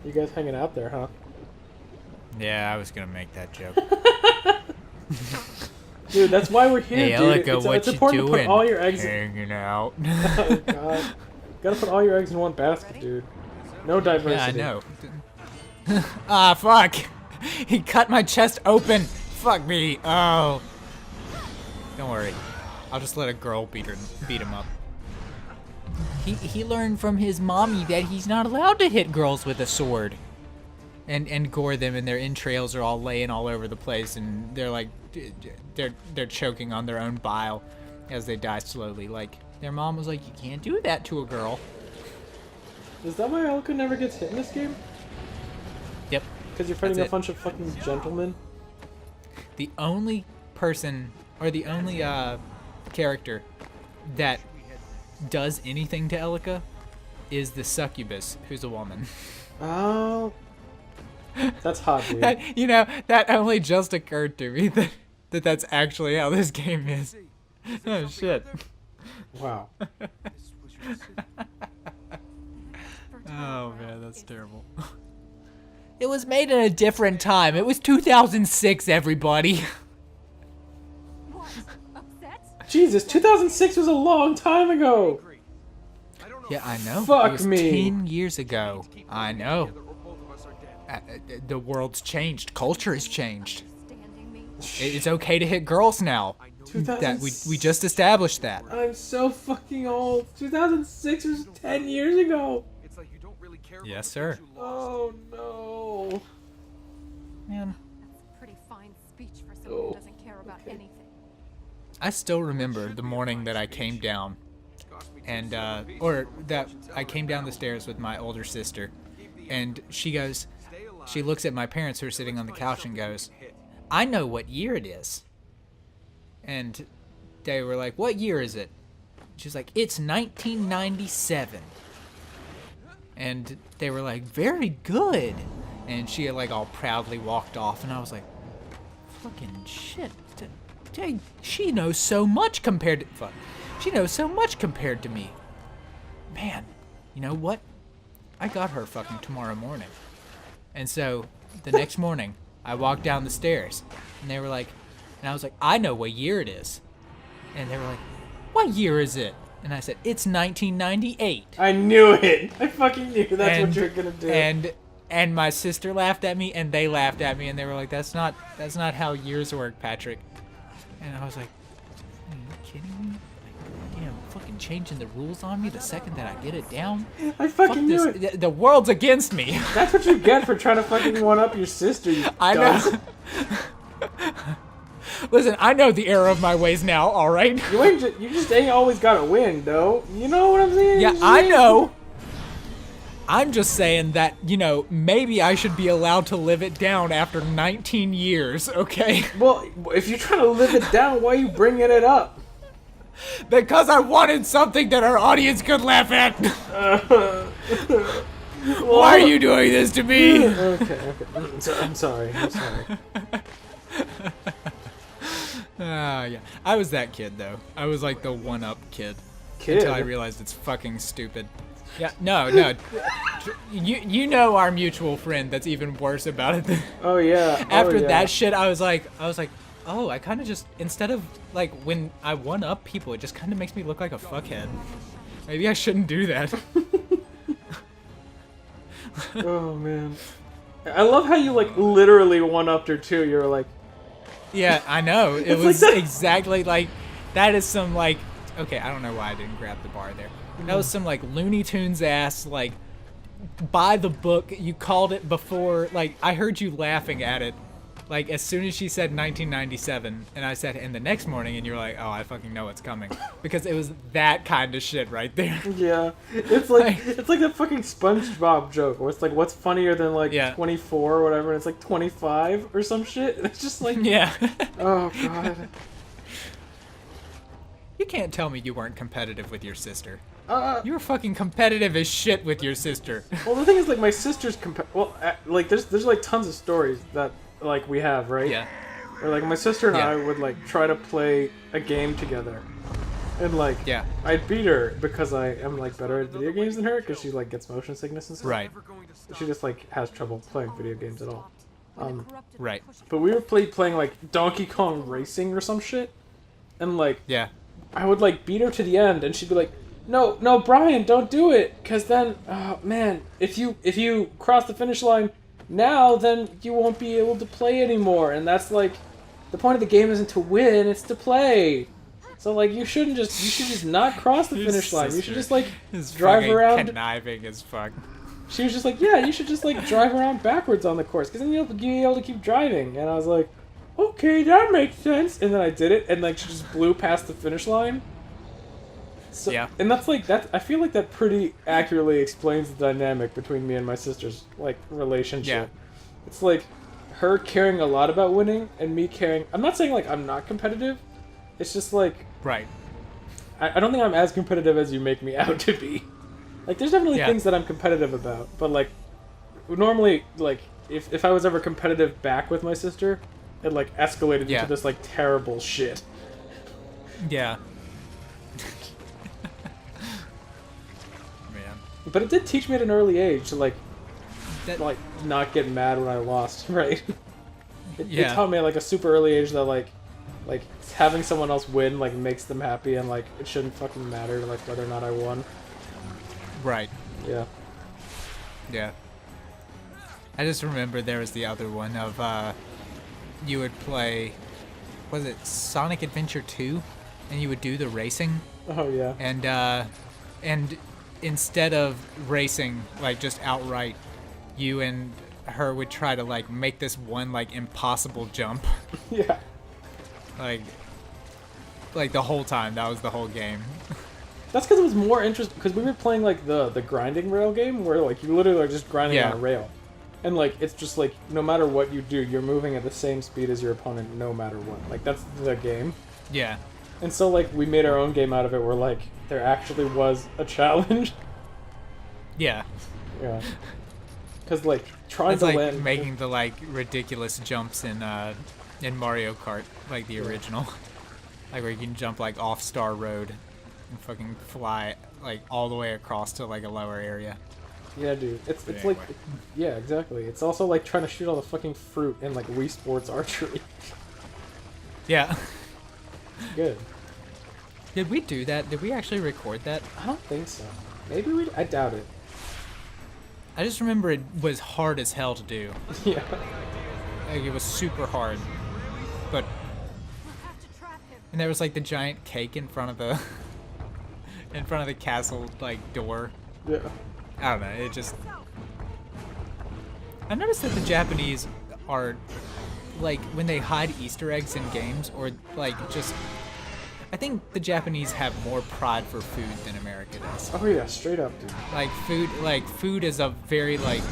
You guys hanging out there, huh? Yeah, I was gonna make that joke. Dude, that's why we're here, Hey, dude. Elika, what It's you important doing? to put all your eggs. Hanging out. Oh god, gotta put all your eggs in one basket, dude. No diversity. Yeah, I know. Ah, fuck! He cut my chest open. Fuck me. Oh. Don't worry. I'll just let a girl beat him up. He learned from his mommy that he's not allowed to hit girls with a sword. And gore them, and their entrails are all laying all over the place, and they're like, they're choking on their own bile as they die slowly. Like, their mom was like, you can't do that to a girl. Is that why Elka never gets hit in this game? Yep. Because you're fighting a bunch of fucking gentlemen? The only person, or the only character that does anything to Elika is the succubus, who's a woman. Oh. That's hot, dude. That only just occurred to me that's actually how this game is. Oh, shit. Wow. Oh, man, that's terrible. It was made in a different time. It was 2006, everybody. What? Upset? Jesus, 2006 was a long time ago. Yeah, I know. Fuck it was me. 10 years ago. I know. The world's changed. Culture has changed. Standing me. It's okay to hit girls now. That we just established that. I'm so fucking old. 2006 was 10 years ago. Yes, sir. Oh no. Man, That's a pretty fine speech for someone who doesn't care about anything. I still remember the morning that I came down, and or that I came down the stairs with my older sister, and she looks at my parents who are sitting on the couch and goes, I know what year it is. And they were like, what year is it? She's like, it's 1997. And they were like, very good. And she like all proudly walked off, and I was like, fucking shit. She knows so much compared to, she knows so much compared to me. Man, you know what? I got her fucking tomorrow morning. And so the next morning, I walked down the stairs, and they were like, and I was like, I know what year it is. And they were like, what year is it? And I said, it's 1998. I knew it. I fucking knew that's what you were gonna do. And my sister laughed at me, and they laughed at me, and they were like, that's not how years work, Patrick. And I was like, are you kidding me? Like, damn, fucking changing the rules on me the second that I get it down. I fucking knew this. it. The world's against me. That's what you get for trying to fucking one up your sister. You I dunce. know. Listen, I know the error of my ways now, all right? You just ain't always gotta win, though. You know what I'm saying? Yeah, I know. I'm just saying that, maybe I should be allowed to live it down after 19 years, okay? Well, if you're trying to live it down, why are you bringing it up? Because I wanted something that our audience could laugh at. Why are you doing this to me? Okay. I'm sorry. Yeah. I was that kid, though. I was like the one-up kid. Kid? Until I realized it's fucking stupid. Yeah, no. You know our mutual friend that's even worse about it. Oh yeah. After yeah. that shit, I was like, oh, I kind of just, instead of, like, when I one-up people, it just kind of makes me look like a fuckhead. Maybe I shouldn't do that. Oh man. I love how you like literally one-upped her too. You're like, Yeah, I know. It was like exactly like, that is some, like, okay, I don't know why I didn't grab the bar there. That was some, like, Looney Tunes ass, like, by the book. You called it before, like, I heard you laughing at it, like, as soon as she said 1997, and I said, and the next morning, and you're like, oh, I fucking know what's coming. Because it was that kind of shit right there. yeah. It's like that fucking SpongeBob joke where it's like, what's funnier than like 24 or whatever, and it's like 25 or some shit. And it's just like, Yeah. oh god. You can't tell me you weren't competitive with your sister. You were fucking competitive as shit with your sister. Well, the thing is, like, my sister's like, there's like tons of stories that like we have, right? Yeah. Or like my sister and I would like try to play a game together, And like, Yeah. I beat her because I am like better at video games than her because she like gets motion sickness and stuff. Right. She just like has trouble playing video games at all. Right. But we were playing like Donkey Kong Racing or some shit, and like Yeah. I would like beat her to the end, and she'd be like, "No, no, Brian, don't do it, because then, oh man, if you cross the finish line now, then you won't be able to play anymore." And that's like, the point of the game isn't to win; it's to play. So like, you should just not cross the finish line. You should just like drive around. Conniving as fuck. She was just like, yeah, you should just like drive around backwards on the course, because then you'll be able to keep driving. And I was like, okay, that makes sense. And then I did it, and like she just blew past the finish line. So, yeah. And that's like that. I feel like that pretty accurately explains the dynamic between me and my sister's like relationship. Yeah. It's like her caring a lot about winning, and me caring. I'm not saying like I'm not competitive. It's just like, right. I don't think I'm as competitive as you make me out to be. Like, there's definitely things that I'm competitive about, but like, normally, like, if I was ever competitive back with my sister, it like escalated into this like terrible shit. Yeah. Man. But it did teach me at an early age to like not get mad when I lost, right? It taught me at like a super early age that like having someone else win like makes them happy, and like it shouldn't fucking matter like whether or not I won. Right. Yeah. Yeah. I just remember there was the other one of you would play, was it Sonic Adventure 2, and you would do the racing. Oh yeah. And instead of racing like just outright, you and her would try to like make this one like impossible jump. Yeah. Like the whole time. That was the whole game. That's because it was more interesting, because we were playing like the grinding rail game where like you literally are just grinding on a rail, and like it's just like no matter what you do, you're moving at the same speed as your opponent no matter what. Like that's the game. Yeah. And so like we made our own game out of it where like there actually was a challenge. Yeah. Yeah. Because like trying it's to like land, making the like ridiculous jumps in Mario Kart, like the original, like where you can jump like off Star Road and fucking fly like all the way across to like a lower area. Yeah, dude. It's anyway. like, yeah, exactly. It's also like trying to shoot all the fucking fruit in like Wii Sports archery. Yeah. Good. Did we do that? Did we actually record that? I don't think so. Maybe we. I doubt it. I just remember it was hard as hell to do. Yeah. Like it was super hard. But and there was like the giant cake in front of the castle like door. Yeah. I don't know. It just. I noticed that the Japanese are like when they hide Easter eggs in games or like just. I think the Japanese have more pride for food than America does. Oh yeah, straight up, dude. Like food is a very like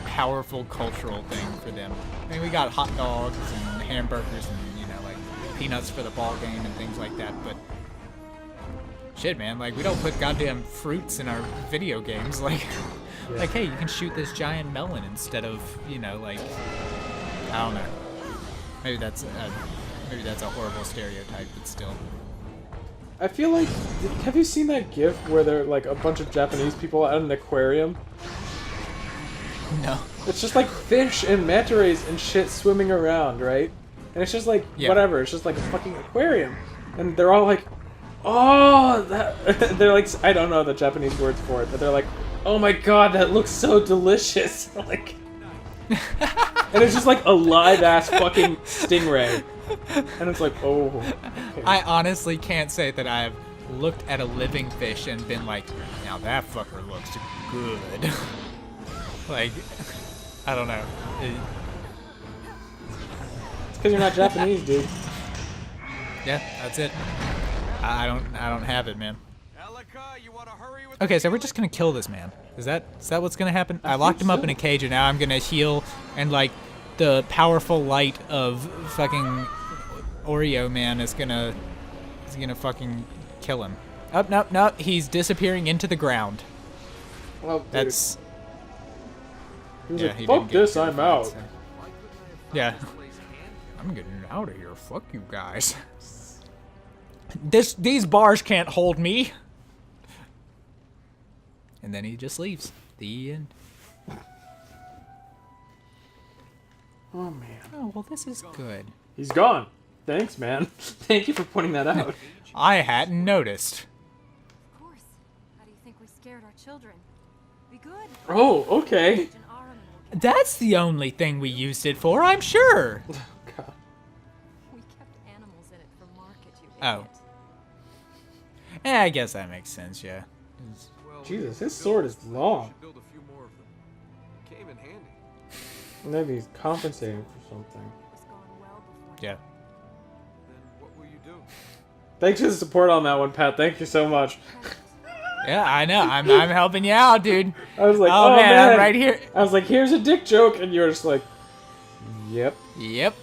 powerful cultural thing for them. I mean, we got hot dogs and hamburgers and like peanuts for the ball game and things like that, but shit, man, like we don't put goddamn fruits in our video games. Like, like hey, you can shoot this giant melon instead of like I don't know. Maybe that's a horrible stereotype, but still. I feel like, have you seen that GIF where they're like a bunch of Japanese people at an aquarium? No. It's just like fish and manta rays and shit swimming around, right? And it's just like whatever. It's just like a fucking aquarium, and they're all like, "Oh, that." They're like, I don't know the Japanese words for it, but they're like, "Oh my god, that looks so delicious!" Like, and it's just like a live ass fucking stingray. And it's like, oh. Okay. I honestly can't say that I've looked at a living fish and been like, now that fucker looks good. Like, I don't know. It's because you're not Japanese, dude. Yeah, that's it. I don't have it, man. Okay, so we're just gonna kill this man. Is that what's gonna happen? I locked him up in a cage and now I'm gonna heal and like the powerful light of fucking Oreo man is gonna fucking kill him. Oh, no, he's disappearing into the ground. Well, dude. That's. He was like, fuck this, I'm out. So. Yeah. I'm getting out of here. Fuck you guys. These bars can't hold me. And then he just leaves. The end. Oh man. Oh, well, this is good. He's gone. Thanks, man. Thank you for pointing that out. I hadn't noticed. Of course. How do you think we scared our children? Be good. Oh, okay. An Ahriman will That's the only thing we used it for, I'm sure. God. We kept animals in it for market, you Oh. idiot. I guess that makes sense, yeah. Jesus, his sword is long. Build a few more of them. Came in handy. Maybe he's compensating for something. It was gone well before. Yeah. Then what will you do? Thanks for the support on that one, Pat. Thank you so much. Yeah, I know. I'm helping you out, dude. I was like, Oh, man, I'm right here. I was like, here's a dick joke, and you were just like, yep. Yep.